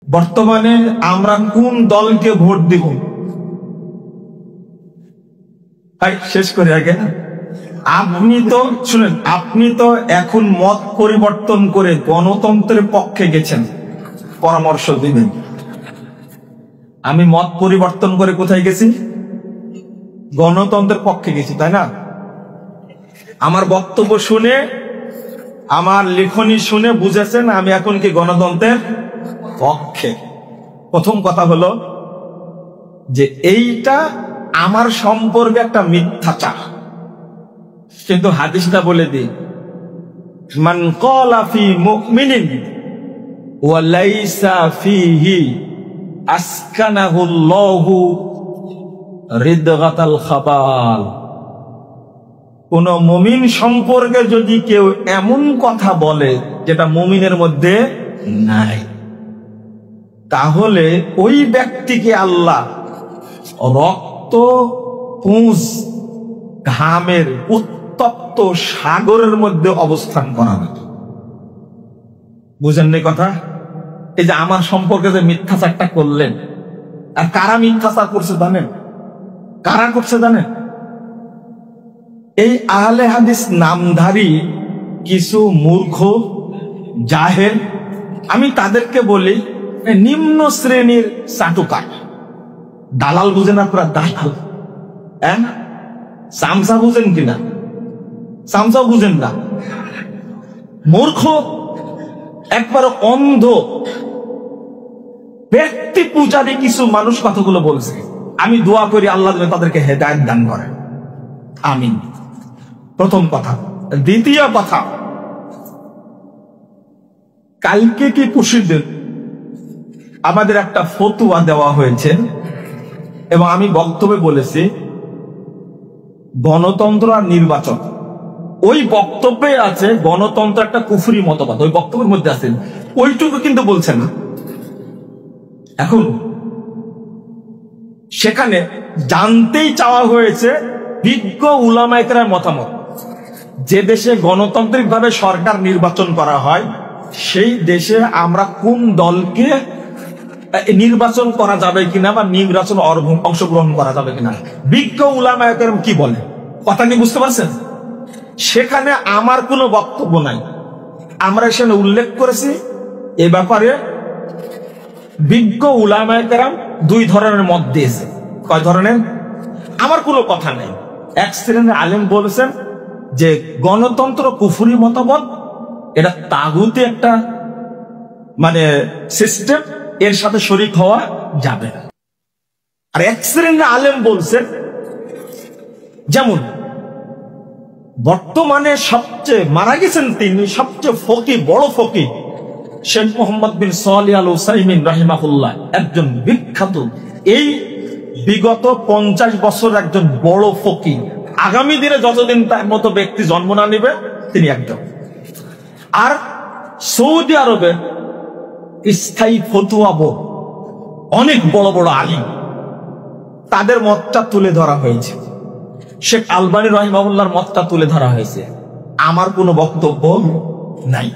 বর্তমানে আমরা কোন দলকে ভোট দিব? শেষ করে আগে আপনি তো শুনেন, আপনি তো এখন মত পরিবর্তন করে গণতন্ত্রের পক্ষে গেছেন, পরামর্শ দিবেন। আমি মত পরিবর্তন করে কোথায় গেছি? গণতন্ত্রের পক্ষে গেছি, তাই না? আমার বক্তব্য শুনে, আমার লেখনী শুনে বুঝেছেন আমি এখন কি গণতন্ত্রের পক্ষে। প্রথম কথা হলো যে এইটা আমার সম্পর্কে একটা মিথ্যাচার, কিন্তু হাদিসটা বলে দিই, মান ক্বালা ফি মুমিনিন ওয়া লাইসা ফিহি আসকানাহুল্লাহু রিদগাতাল খাবাল। কোন মুমিন সম্পর্কে যদি কেউ এমন কথা বলে যেটা মুমিনের মধ্যে নাই, তাহলে ওই ব্যক্তিকে আল্লাহ রক্ত পুঁজ ঘামের উত্তপ্ত সাগরের মধ্যে অবস্থান করাবে। বুঝেননি কথা? এই যে আমার সম্পর্কে যে মিথ্যাচারটা করলেন, আর কারা মিথ্যাচার করছে জানেন? কারা করছে জানেন? এই আহলে হাদিস নামধারী কিছু মূর্খ জাহেল, আমি তাদেরকে বলি নিম্ন শ্রেণীর চাটুকার। দালাল বুঝেন আপনারা? দালাল, হ্যাঁ? চামচা বুঝেন কিনা? চামচাও বুঝেন না। মূর্খ, একবার অন্ধ ব্যক্তি পূজারী কিছু মানুষ কথাগুলো বলছে। আমি দোয়া করি আল্লাহ তাদেরকে হেদায়েত দান করে, আমিন। প্রথম কথা। দ্বিতীয় কথা, কালকে কি পরশুদিন আমাদের একটা ফতোয়া দেওয়া হয়েছে এবং আমি বক্তব্যে বলেছি গণতন্ত্র আর নির্বাচন। ওই বক্তব্যে আছে গণতন্ত্র একটা কুফরি মতবাদ, ওই বক্তব্যের মধ্যে আছে, ওইটুকু কিন্তু বলছেন না। এখন সেখানে জানতেই চাওয়া হয়েছে বিজ্ঞ উলামায়ে কেরামের মতামত। যে দেশে গণতান্ত্রিক ভাবে সরকার নির্বাচন করা হয় সেই দেশে আমরা কোন দলকে নির্বাচন করা যাবে কিনা বা নির্বাচন অংশগ্রহণ করা যাবে কিনা, বিজ্ঞ উলামায়ে কেরাম কি বলে, কথা নিয়ে বুঝতে পারছেন? সেখানে আমার কোনো বক্তব্য নাই। আমরা সেখানে উল্লেখ করেছি এ ব্যাপারে বিজ্ঞ উলামায়ে কেরাম দুই ধরনের মত দিয়েছে। কয় ধরনের? আমার কোনো কথা নেই। এক শ্রেণীর আলেম বলেছেন যে গণতন্ত্র কুফরি মতবাদ, এটা তাগুতি একটা মানে সিস্টেম, এর সাথে শরীক হওয়া যাবে না। আর এক শ্রেণীর আলেম বলছেন, যেমন বর্তমানে সবচেয়ে মারা গেছেন তিনি সবচেয়ে ফকি, বড় ফকি শেখ মোহাম্মদ বিন সালিহ আল উসাইমিন রাহিমাহুল্লাহ, একজন বিখ্যাত, এই বিগত 50 বছর একজন বড় ফকি। আগামী দিনে যতদিন তার মতো ব্যক্তি জন্ম না নেবে তিনি একজন। আর সৌদি আরবে স্থায়ী ফতুয়া বোর্ড, অনেক বড় বড় আলিম, তাদের মতটা তুলে ধরা হয়েছে। শেখ আলবানী রাহিমাহুল্লাহর মতটা তুলে ধরা হয়েছে। আমার কোনো বক্তব্য নাই।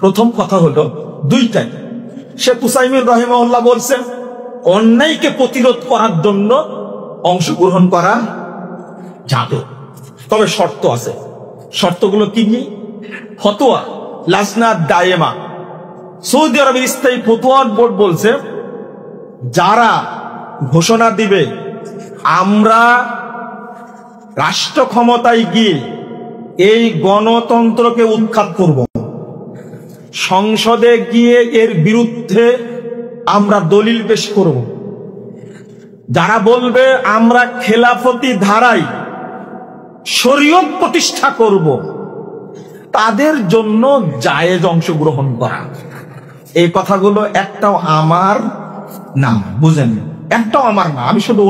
প্রথম কথা হলো দুইটাই। শেখ উসাইমিন রাহিমাহুল্লাহ বলছেন অন্যায়কে প্রতিরোধ করার জন্য অংশগ্রহণ করা যাবে, তবে শর্ত আছে। শর্তগুলো কি কি? ফতোয়া লাজনা দায়েমা, সৌদি আরবের স্থায়ী ফতোয়া বোর্ড বলছে যারা ঘোষণা দিবে আমরা রাষ্ট্র ক্ষমতায় গিয়ে এই গণতন্ত্রকে উৎখাত করব, সংসদে গিয়ে এর বিরুদ্ধে আমরা দলিল পেশ করব, যারা বলবে আমরা খেলাফতি ধারায় শরীয়ত প্রতিষ্ঠা করব, তাদের জন্য জায়েজ অংশগ্রহণ করা। এই কথাগুলো একটাও আমার না, বুঝেন? একটাও আমার না, আমি শুধু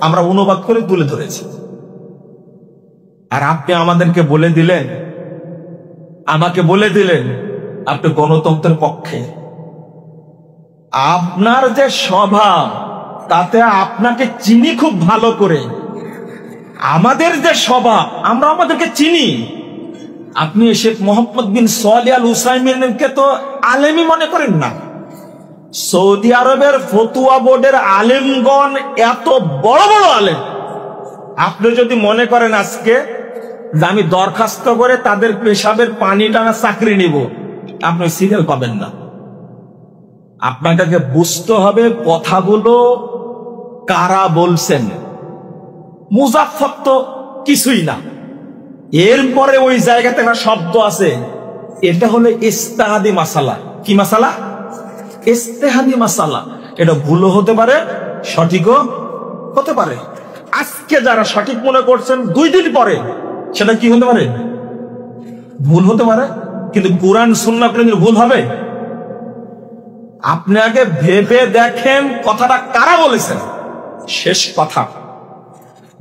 আমরা অনুবাদ করে তুলে ধরেছি। আর আপনি আমাদেরকে বলে দিলেন, আমাকে বলে দিলেন আপনি গণতন্ত্রের পক্ষে। আপনার যে স্বভাব তাতে আপনাকে চিনি খুব ভালো করে। আমাদের যে স্বভাব, আমরা আমাদেরকে চিনি। আপনি শেখ মোহাম্মদ বিন সালিহ আল উসাইমিনকে তো আলেমই মনে করেন না, সৌদি আরবের ফতুয়া বোর্ডের আলেমগণ এত বড় বড় আলেম, আপনি যদি মনে করেন আজকে যে আমি দরখাস্ত করে তাদের পেশাবের পানি টানা চাকরি নিব, আপনি সিরিয়াল পাবেন না। আপনাকে বুঝতে হবে কথাগুলো কারা বলছেন। মুজাফফর তো কিছুই না, এরপরে ওই জায়গাতে একটা শব্দ আছে, এটা হলো ইস্তেহাদি মাসালা। কি মাসালা? ইস্তেহাদি মাসালা। এটা ভুলও হতে পারে, সঠিকও হতে পারে। আজকে যারা সঠিক মনে করছেন 2 দিন পরে সেটা কি হতে পারে? ভুল হতে পারে। কিন্তু কুরআন সুন্নাহ কোনদিন ভুল হবে? আপনি আগে ভেবে দেখেন কথাটা কারা বলেছেন। শেষ কথা,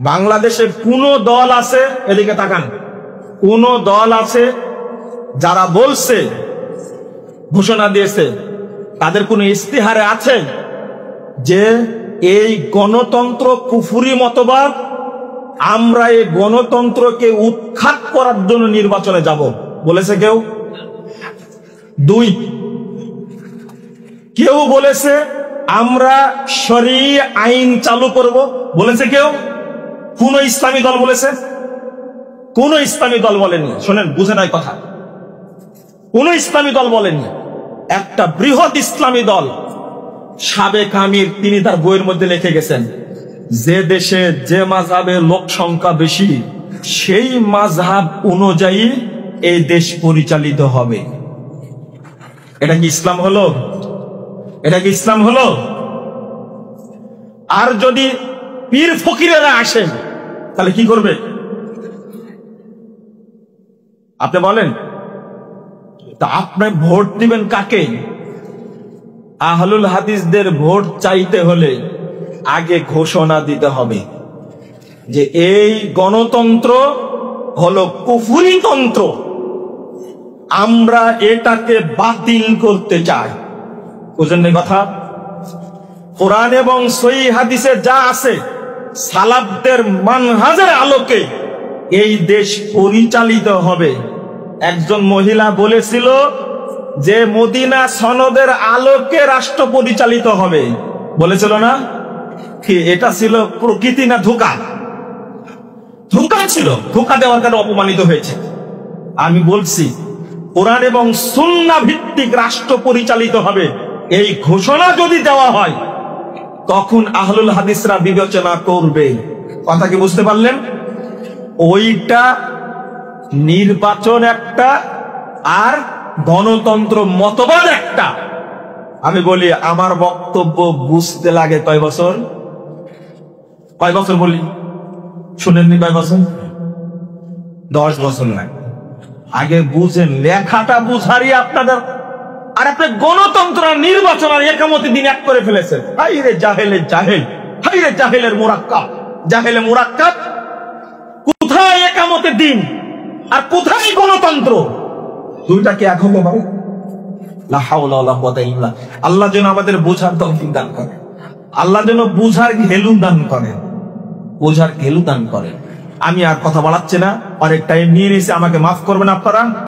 বাংলাদেশে কোন দল আছে, এদিকে তাকান, কোন দল আছে যারা বলছে, ঘোষণা দিয়েছে, তাদের কোন ইস্তিহারে আছে যে এই গণতন্ত্র কুফরি মতবাদ, আমরা এই গণতন্ত্রকে উৎখাত করার জন্য নির্বাচনে যাব, বলেছে কেউ? 2, কেউ বলেছে আমরা শরীয়ত আইন চালু করব, বলেছে কেউ? কোন ইসলামী দল বলেছে? কোন ইসলামী দল বলেনি। শোনেন, বুঝে নাই কথা, কোন ইসলামী দল বলেনি। একটা বৃহৎ ইসলামী দল সাবেক আমির, তিনি তার বইয়ের মধ্যে লিখে গেছেন, যে দেশে যে মাযহাবে লোক সংখ্যা বেশি সেই মাযহাব অনুযায়ী এই দেশ পরিচালিত হবে। এটা কি ইসলাম হলো? এটা কি ইসলাম হলো? আর যদি পীর ফকিরেরা আসেন তাহলে কি করবে আপনি বলেন? তা আপনি ভোট দিবেন কাকে? আহলুল হাদিসদের ভোট চাইতে হলে আগে ঘোষণা দিতে হবে যে এই গণতন্ত্র হলো কুফরি তন্ত্র, আমরা এটাকে বাতিল করতে চাই। বুঝলেন কথা? কোরআন এবং সহিহ হাদিসে যা আছে, সালাফদের মানহাজের আলোকে এই দেশ পরিচালিত হবে। একজন মহিলা বলেছিল যে মদিনা সনদের আলোকে রাষ্ট্র পরিচালিত হবে, বলেছিল না? কি এটা ছিল প্রকৃতি না ধোঁকা? ধোঁকা ছিল, ধোঁকা দেওয়ার কারণে অপমানিত হয়েছে। আমি বলছি কোরআন এবং সুন্নাহ ভিত্তিক রাষ্ট্র পরিচালিত হবে, এই ঘোষণা যদি দেওয়া হয় তখন আহলুল হাদিসরা বিবেচনা করবে। কথা কি বুঝতে পারলেন? ওইটা নির্বাচন একটা আর গণতন্ত্র মতবাদ একটা। আমি বলি আমার বক্তব্য বুঝতে লাগে কয় বছর? কয় বছর বলি? শুনেননি কয় বছর? 10 বছর লাগে। আগে বুঝেন, লেখাটা বুঝারই আপনাদের। আর আপনি গণতন্ত্র নির্বাচন আর একামতি দিন এক করে ফেলেছেন। হাই রে জাহেলে জাহেল, হাই রে জাহেলের মুরাক্কাব, জাহেলে মুরাক্কাব। কোথায় একামতের দিন আর কোথায় গণতন্ত্র? দুইটাকে এক হতে পারে? লা হাওলা ওয়ালা কুওয়াতা ইল্লা বিল্লাহ। আল্লাহ যেন আমাদের বোঝার তৌফিক দান করেন, আল্লাহ যেন বুঝার ঘেলু দান করেন, বোঝার ঘেলু দান করেন। আমি আর কথা বাড়াচ্ছি না, অনেক টাইম নিয়ে নিয়েছি, আমাকে মাফ করবেন আপনারা।